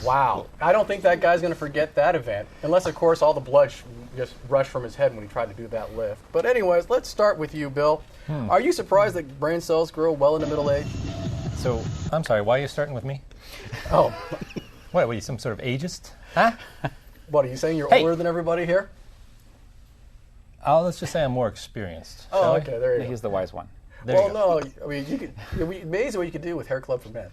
Wow. I don't think that guy's going to forget that event, unless, of course, all the blood just rushed from his head when he tried to do that lift. But anyways, let's start with you, Bill. Are you surprised that brain cells grow well into middle age? So, I'm sorry, why are you starting with me? Oh. What, are you some sort of ageist? Huh? What, are you saying you're older than everybody here? Let's just say I'm more experienced. Oh, okay, there you go. He's the wise one. Well, no, I mean, it'd be amazing what you could do with Hair Club for Men.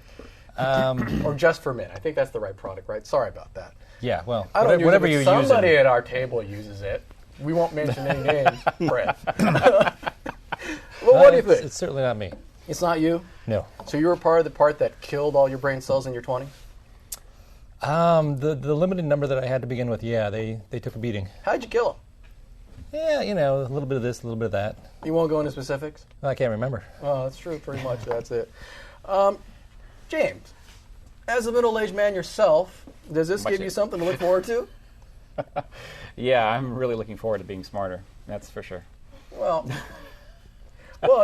Or just for men. I think that's the right product, right? Sorry about that. Yeah, well, I don't whatever use it, you but use somebody at our table uses it. We won't mention any names, Fred. Well, what do you think? It's certainly not me. It's not you? No. So you were part of the part that killed all your brain cells in your 20s? The limited number that I had to begin with, yeah, they took a beating. How'd you kill them? Yeah, you know, a little bit of this, a little bit of that. You won't go into specifics? I can't remember. Oh, that's true, pretty much. That's it. James, as a middle-aged man yourself, does this give you something to look forward to? Yeah, I'm really looking forward to being smarter. That's for sure. Well,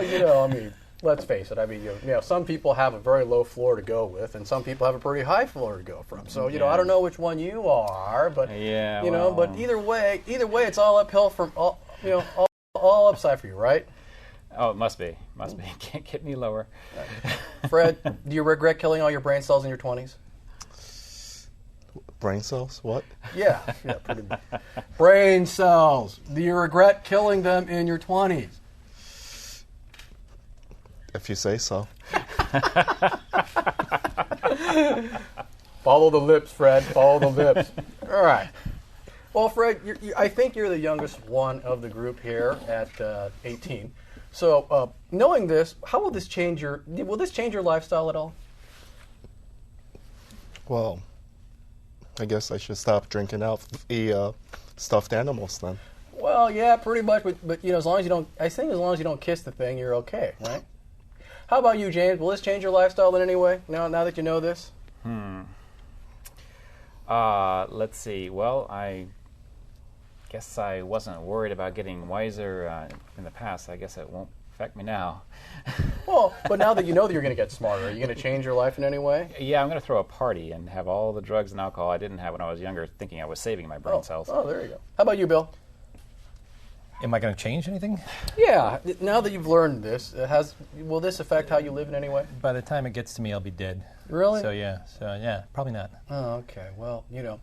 you know, I mean, let's face it. I mean, you know, some people have a very low floor to go with, and some people have a pretty high floor to go from. So, you know, I don't know which one you are, but yeah, you know, but either way, it's all uphill from all, you know, all upside for you, right? Oh, it must be. Must be. Can't get any lower. Fred, do you regret killing all your brain cells in your 20s? Brain cells? What? Yeah, pretty much. Brain cells. Do you regret killing them in your 20s? If you say so. Follow the lips, Fred. Follow the lips. All right. Well, Fred, I think you're the youngest one of the group here at 18. So, knowing this, how will this change your lifestyle at all? Well, I guess I should stop drinking out the stuffed animals then. Well, yeah, pretty much. But you know, as long as you don't kiss the thing, you're okay, right? How about you, James? Will this change your lifestyle in any way now that you know this? Let's see. Well, I guess I wasn't worried about getting wiser in the past. I guess it won't affect me now. Well, but now that you know that you're going to get smarter, are you going to change your life in any way? Yeah, I'm going to throw a party and have all the drugs and alcohol I didn't have when I was younger, thinking I was saving my brain cells. Oh, there you go. How about you, Bill? Am I going to change anything? Yeah. Now that you've learned this, will this affect how you live in any way? By the time it gets to me, I'll be dead. Really? So yeah, probably not. Oh, okay. Well, you know.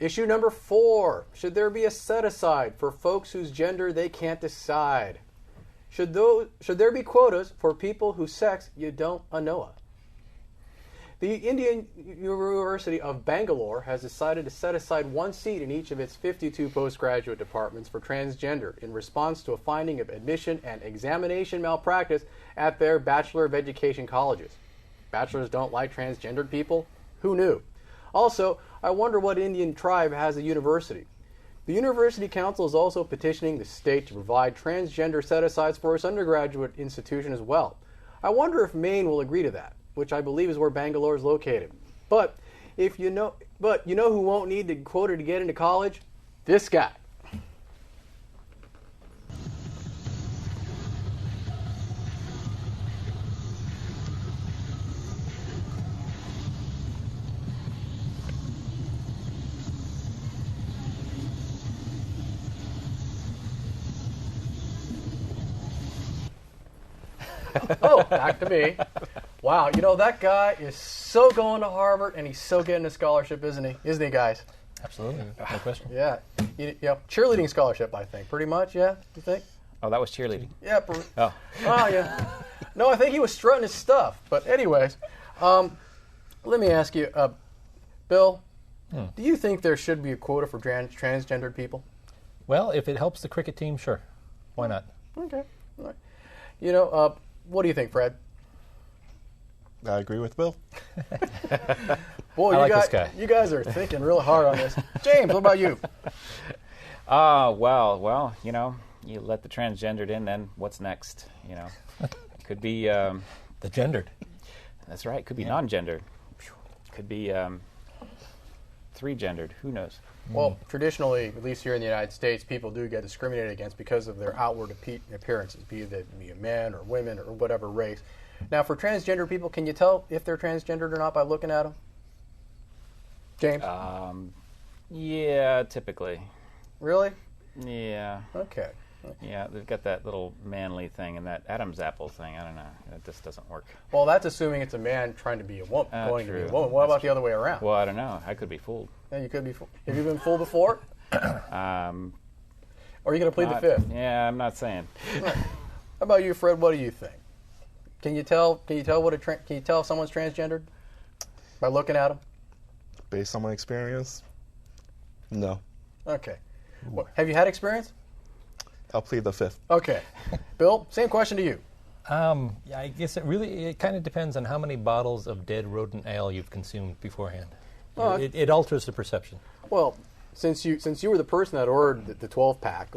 Issue number 4. Should there be a set-aside for folks whose gender they can't decide? Should there be quotas for people whose sex you don't know? The Indian University of Bangalore has decided to set aside one seat in each of its 52 postgraduate departments for transgender in response to a finding of admission and examination malpractice at their Bachelor of Education colleges. Bachelors don't like transgendered people? Who knew? Also, I wonder what Indian tribe has a university. The University Council is also petitioning the state to provide transgender set-asides for its undergraduate institution as well. I wonder if Maine will agree to that, which I believe is where Bangalore is located. But you know who won't need the quota to get into college? This guy. Oh, back to me. Wow, you know, that guy is so going to Harvard, and he's so getting a scholarship, isn't he? Isn't he, guys? Absolutely, no question. Yeah. Cheerleading scholarship, I think. Pretty much, yeah? You think? Oh, that was cheerleading. Yeah. Oh, yeah. No, I think he was strutting his stuff. But anyways, let me ask you, Bill, do you think there should be a quota for transgendered people? Well, if it helps the cricket team, sure. Why not? Okay. All right. You know, what do you think, Fred? I agree with Bill. Boy, this guy. You guys are thinking real hard on this. James, what about you? Well, you know, you let the transgendered in, then what's next? You know, could be the gendered. That's right. Could be non-gendered. Could be three-gendered. Who knows? Well, traditionally, at least here in the United States, people do get discriminated against because of their outward appearances, be it men or women or whatever race. Now, for transgender people, can you tell if they're transgendered or not by looking at them? James? Yeah, typically. Really? Yeah. Okay. Yeah, they've got that little manly thing and that Adam's apple thing. I don't know. It just doesn't work. Well, that's assuming it's a man trying to be a woman, going to be a True. woman. What about the other way around? Well, I don't know. I could be fooled. Yeah, you could be. Have you been fooled before? Or are you going to plead the fifth? Yeah, I'm not saying. How about you, Fred? What do you think? Can you tell? Can you tell can you tell if someone's transgendered by looking at them? Based on my experience, no. Okay. Have you had experience? I'll plead the fifth. Okay. Bill, same question to you. Yeah, I guess it kind of depends on how many bottles of dead rodent ale you've consumed beforehand. It alters the perception. Well, since you were the person that ordered the 12-pack,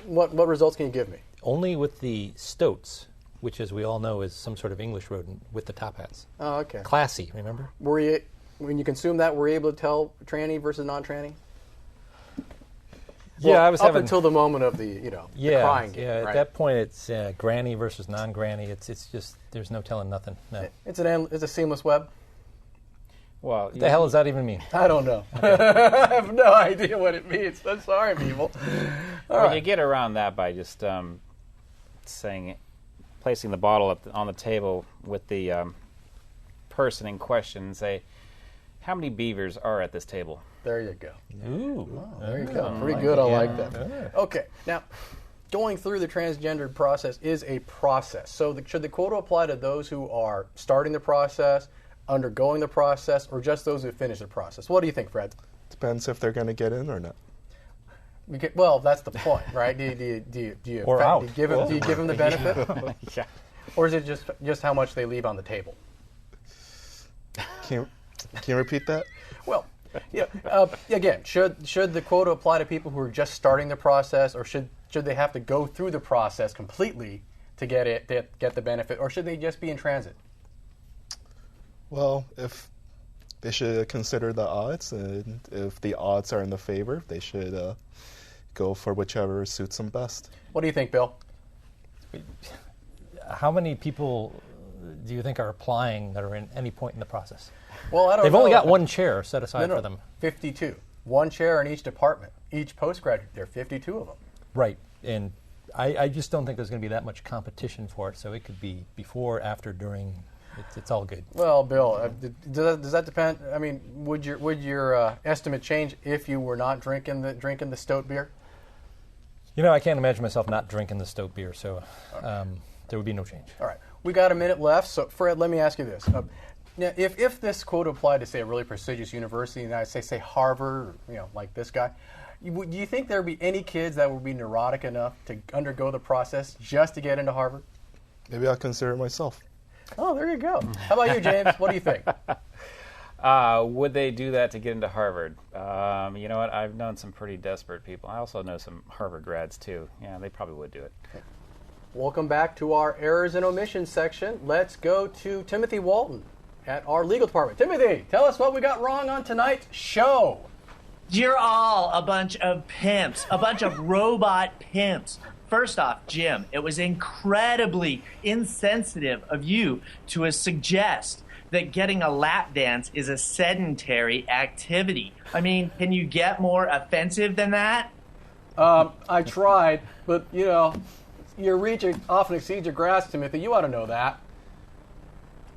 what results can you give me? Only with the stoats, which, as we all know, is some sort of English rodent with the top hats. Oh, okay. Classy, remember? Were you, when you consumed that, were you able to tell tranny versus non-tranny? Yeah, I was up having until the moment of the the crying game. Yeah, right? at that point it's granny versus non-granny. It's just there's no telling nothing. No. It's a seamless web. Well, What the hell does that even mean? I don't know. I have no idea what it means. I'm sorry, people. Well, you get around that by just placing the bottle on the table with the person in question and say, how many beavers are at this table? There you go. Ooh. There you go. Pretty good. I like that. Okay. Now, going through the transgendered process is a process. So should the quota apply to those who are starting the process, undergoing the process, or just those who finish the process? What do you think, Fred? Depends if they're going to get in or not. Well, that's the point, right? Do you give them the benefit? Yeah. Or is it just how much they leave on the table? Can you repeat that? Well, again, should the quota apply to people who are just starting the process, or should they have to go through the process completely to get the benefit, or should they just be in transit? Well, if they should consider the odds, and if the odds are in the favor, they should go for whichever suits them best. What do you think, Bill? How many people do you think are applying that are in any point in the process? Well, I don't know. They've only got one chair set aside for them. 52. One chair in each department. Each postgraduate, there are 52 of them. Right. And I just don't think there's going to be that much competition for it, so it could be before, after, during. It's all good. Well, Bill, does that depend? I mean, would your estimate change if you were not drinking the stout beer? You know, I can't imagine myself not drinking the stout beer, so there would be no change. All right. We got a minute left, so Fred, let me ask you this. Now, if this quota applied to, say, a really prestigious university, and I say Harvard, or, like this guy, do you think there would be any kids that would be neurotic enough to undergo the process just to get into Harvard? Maybe I'll consider it myself. Oh, there you go. How about you, James? What do you think? Would they do that to get into Harvard? You know what? I've known some pretty desperate people. I also know some Harvard grads, too. Yeah, they probably would do it. Welcome back to our errors and omissions section. Let's go to Timothy Walton at our legal department. Timothy, tell us what we got wrong on tonight's show. You're all a bunch of pimps, a bunch of robot pimps. First off, Jim, it was incredibly insensitive of you to suggest that getting a lap dance is a sedentary activity. I mean, can you get more offensive than that? I tried, but, your reach often exceeds your grasp, Timothy. You ought to know that.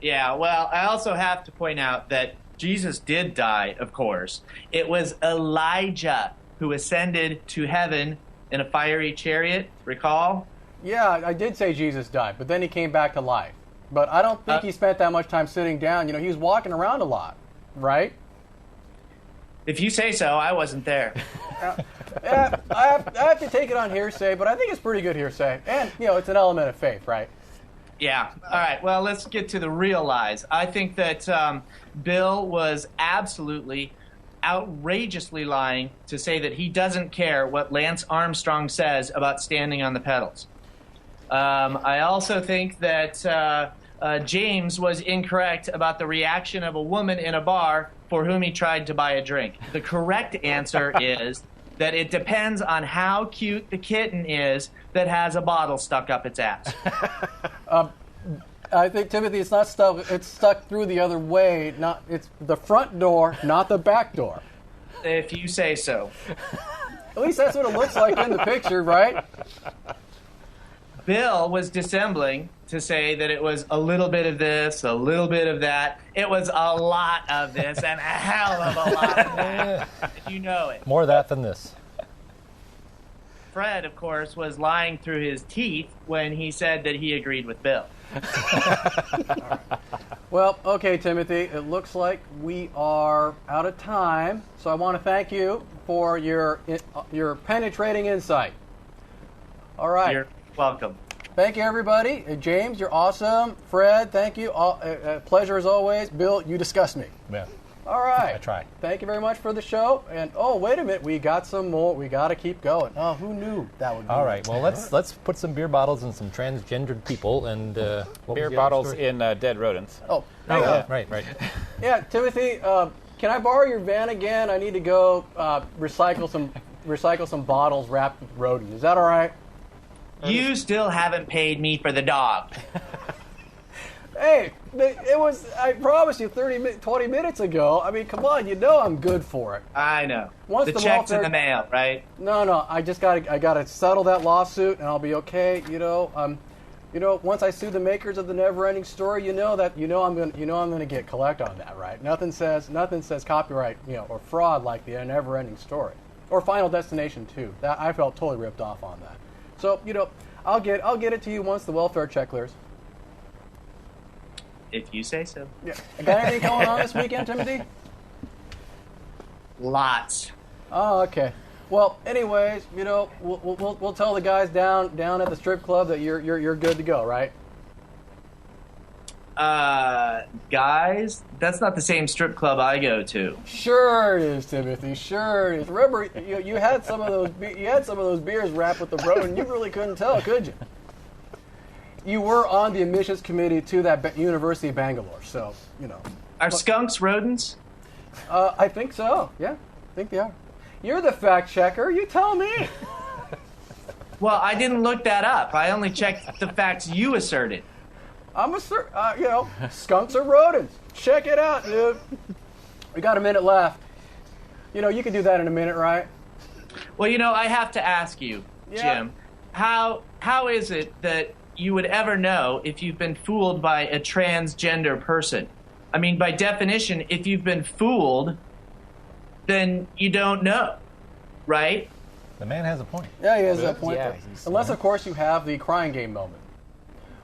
Yeah, well, I also have to point out that Jesus did die, of course. It was Elijah who ascended to heaven in a fiery chariot, recall? Yeah, I did say Jesus died, but then he came back to life. But I don't think he spent that much time sitting down. He was walking around a lot, right? If you say so, I wasn't there. I have to take it on hearsay, but I think it's pretty good hearsay. And, it's an element of faith, right? Yeah. All right. Well, let's get to the real lies. I think that Bill was absolutely, outrageously lying to say that he doesn't care what Lance Armstrong says about standing on the pedals. I also think that James was incorrect about the reaction of a woman in a bar for whom he tried to buy a drink. The correct answer is that it depends on how cute the kitten is that has a bottle stuck up its ass. I think, Timothy, it's not stuck. It's stuck through the other way. It's the front door, not the back door. If you say so. At least that's what it looks like in the picture, right? Bill was dissembling to say that it was a little bit of this, a little bit of that. It was a lot of this and a hell of a lot of that. You know it. More of that than this. Fred, of course, was lying through his teeth when he said that he agreed with Bill. Well, okay, Timothy, it looks like we are out of time. So I want to thank you for your penetrating insight. All right. You're welcome. Thank you, everybody. James, you're awesome. Fred, thank you. Pleasure as always. Bill, you disgust me. Yeah. All right. I try. Thank you very much for the show. And wait a minute, we got some more. We got to keep going. Oh, who knew that would be? All right. Well, let's put some beer bottles and some transgendered people and Beer bottles in dead rodents. Oh, hang on. Right. Yeah, Timothy, can I borrow your van again? I need to go recycle some bottles wrapped with rodents. Is that all right? You still haven't paid me for the dog. Hey, it was, I promised you 20 minutes ago. I mean, come on, you know I'm good for it. I know. Once the the check's in welfare- the mail, right? No, I gotta settle that lawsuit and I'll be okay. Once I sue the makers of the Never-Ending Story, I'm gonna get collect on that, right? Nothing says copyright, or fraud like the Never-Ending Story, or Final Destination 2. That I felt totally ripped off on that. So I'll get it to you once the welfare check clears. If you say so. Yeah. Got anything going on this weekend, Timothy? Lots. Oh, okay. Well, anyways, we'll tell the guys down at the strip club that you're good to go, right? Guys, that's not the same strip club I go to. Sure it is, Timothy. Sure it is. Remember, you had some of those beers wrapped with the road, and you really couldn't tell, could you? You were on the admissions committee to that University of Bangalore, so Are skunks rodents? I think so. Yeah, I think they are. You're the fact checker. You tell me. Well, I didn't look that up. I only checked the facts you asserted. Skunks are rodents. Check it out, dude. We got a minute left. You can do that in a minute, right? Well, I have to ask you, Jim, how is it that you would ever know if you've been fooled by a transgender person? I mean, by definition, if you've been fooled, then you don't know, right? The man has a point. Yeah, he has that point. Yeah, there. Unless, of course, you have the crying game moment.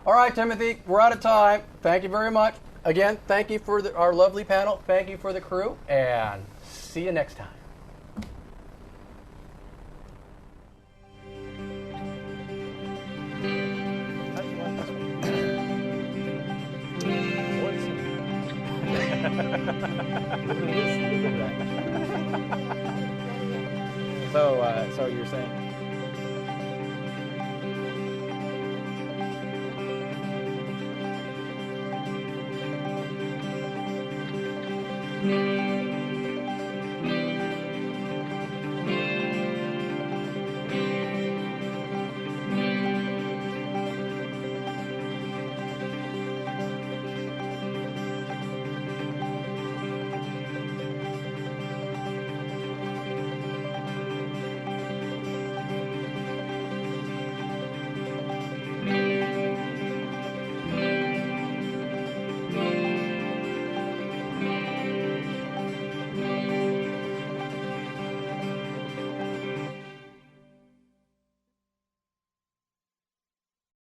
All right, Timothy, we're out of time. Thank you very much. Again, thank you for our lovely panel. Thank you for the crew, and see you next time. So you're saying?